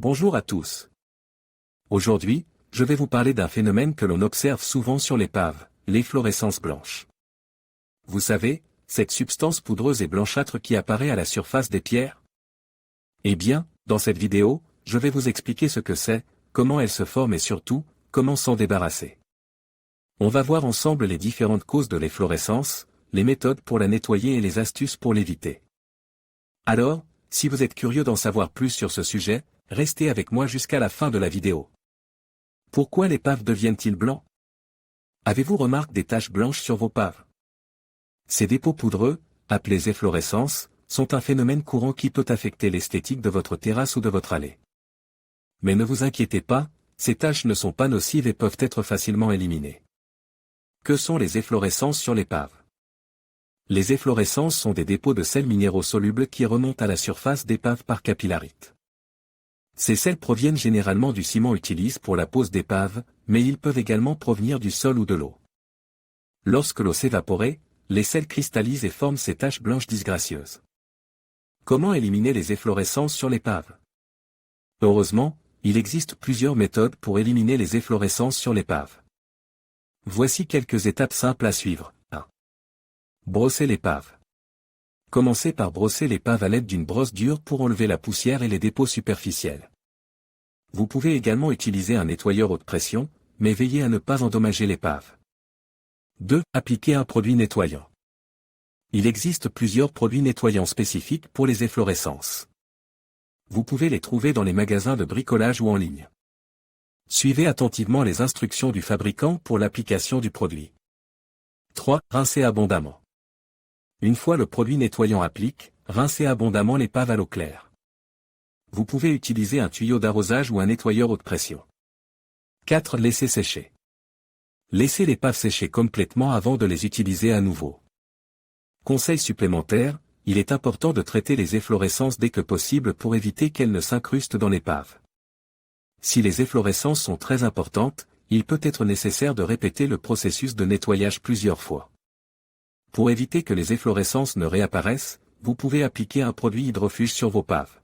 Bonjour à tous. Aujourd'hui, je vais vous parler d'un phénomène que l'on observe souvent sur l'épave, l'efflorescence blanche. Vous savez, cette substance poudreuse et blanchâtre qui apparaît à la surface des pierres? Eh bien, dans cette vidéo, je vais vous expliquer ce que c'est, comment elle se forme et surtout, comment s'en débarrasser. On va voir ensemble les différentes causes de l'efflorescence, les méthodes pour la nettoyer et les astuces pour l'éviter. Alors, si vous êtes curieux d'en savoir plus sur ce sujet, restez avec moi jusqu'à la fin de la vidéo. Pourquoi les paves deviennent-ils blancs? Avez-vous remarqué des taches blanches sur vos paves? Ces dépôts poudreux, appelés efflorescences, sont un phénomène courant qui peut affecter l'esthétique de votre terrasse ou de votre allée. Mais ne vous inquiétez pas, ces taches ne sont pas nocives et peuvent être facilement éliminées. Que sont les efflorescences sur l'épave? Les efflorescences sont des dépôts de sels minéraux solubles qui remontent à la surface d'épave par capillarité. Ces sels proviennent généralement du ciment utilisé pour la pose d'épave, mais ils peuvent également provenir du sol ou de l'eau. Lorsque l'eau s'évapore, les sels cristallisent et forment ces taches blanches disgracieuses. Comment éliminer les efflorescences sur l'épave? Heureusement, il existe plusieurs méthodes pour éliminer les efflorescences sur l'épave. Voici quelques étapes simples à suivre. 1. Brosser l'épave. Commencez par brosser l'épave à l'aide d'une brosse dure pour enlever la poussière et les dépôts superficiels. Vous pouvez également utiliser un nettoyeur haute pression, mais veillez à ne pas endommager l'épave. 2. Appliquer un produit nettoyant. Il existe plusieurs produits nettoyants spécifiques pour les efflorescences. Vous pouvez les trouver dans les magasins de bricolage ou en ligne. Suivez attentivement les instructions du fabricant pour l'application du produit. 3. Rincez abondamment. Une fois le produit nettoyant appliqué, rincez abondamment l'épave à l'eau claire. Vous pouvez utiliser un tuyau d'arrosage ou un nettoyeur haute pression. 4. Laissez sécher. Laissez l'épave sécher complètement avant de les utiliser à nouveau. Conseil supplémentaire, il est important de traiter les efflorescences dès que possible pour éviter qu'elles ne s'incrustent dans l'épave. Si les efflorescences sont très importantes, il peut être nécessaire de répéter le processus de nettoyage plusieurs fois. Pour éviter que les efflorescences ne réapparaissent, vous pouvez appliquer un produit hydrofuge sur vos paves.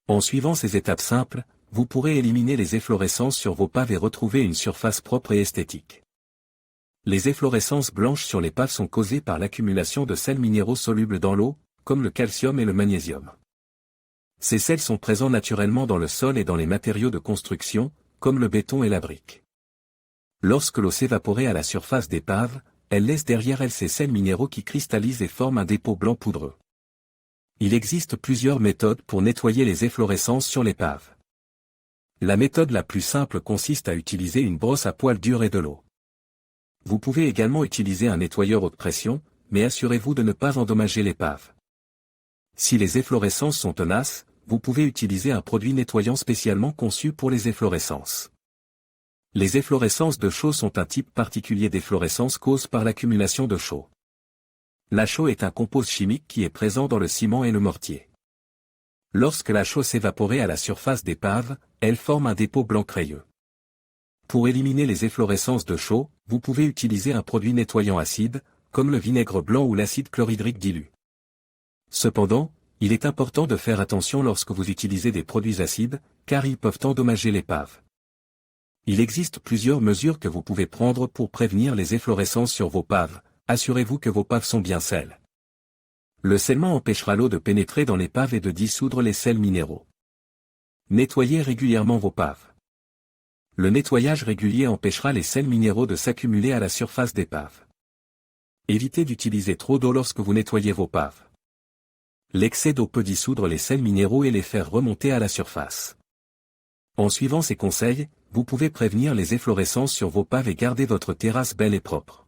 En suivant ces étapes simples, vous pourrez éliminer les efflorescences sur vos paves et retrouver une surface propre et esthétique. Les efflorescences blanches sur les paves sont causées par l'accumulation de sels minéraux solubles dans l'eau, comme le calcium et le magnésium. Ces sels sont présents naturellement dans le sol et dans les matériaux de construction, comme le béton et la brique. Lorsque l'eau s'évapore à la surface des paves, elle laisse derrière elle ces sels minéraux qui cristallisent et forment un dépôt blanc poudreux. Il existe plusieurs méthodes pour nettoyer les efflorescences sur l'épave. La méthode la plus simple consiste à utiliser une brosse à poils durs et de l'eau. Vous pouvez également utiliser un nettoyeur haute pression, mais assurez-vous de ne pas endommager l'épave. Si les efflorescences sont tenaces, vous pouvez utiliser un produit nettoyant spécialement conçu pour les efflorescences. Les efflorescences de chaux sont un type particulier d'efflorescence causée par l'accumulation de chaux. La chaux est un composé chimique qui est présent dans le ciment et le mortier. Lorsque la chaux s'évapore à la surface des paves, elle forme un dépôt blanc crayeux. Pour éliminer les efflorescences de chaux, vous pouvez utiliser un produit nettoyant acide, comme le vinaigre blanc ou l'acide chlorhydrique dilu. Cependant, il est important de faire attention lorsque vous utilisez des produits acides, car ils peuvent endommager l'épave. Il existe plusieurs mesures que vous pouvez prendre pour prévenir les efflorescences sur vos paves. Assurez-vous que vos paves sont bien scellées. Le scellement empêchera l'eau de pénétrer dans les paves et de dissoudre les sels minéraux. Nettoyez régulièrement vos paves. Le nettoyage régulier empêchera les sels minéraux de s'accumuler à la surface des paves. Évitez d'utiliser trop d'eau lorsque vous nettoyez vos paves. L'excès d'eau peut dissoudre les sels minéraux et les faire remonter à la surface. En suivant ces conseils, vous pouvez prévenir les efflorescences sur vos paves et garder votre terrasse belle et propre.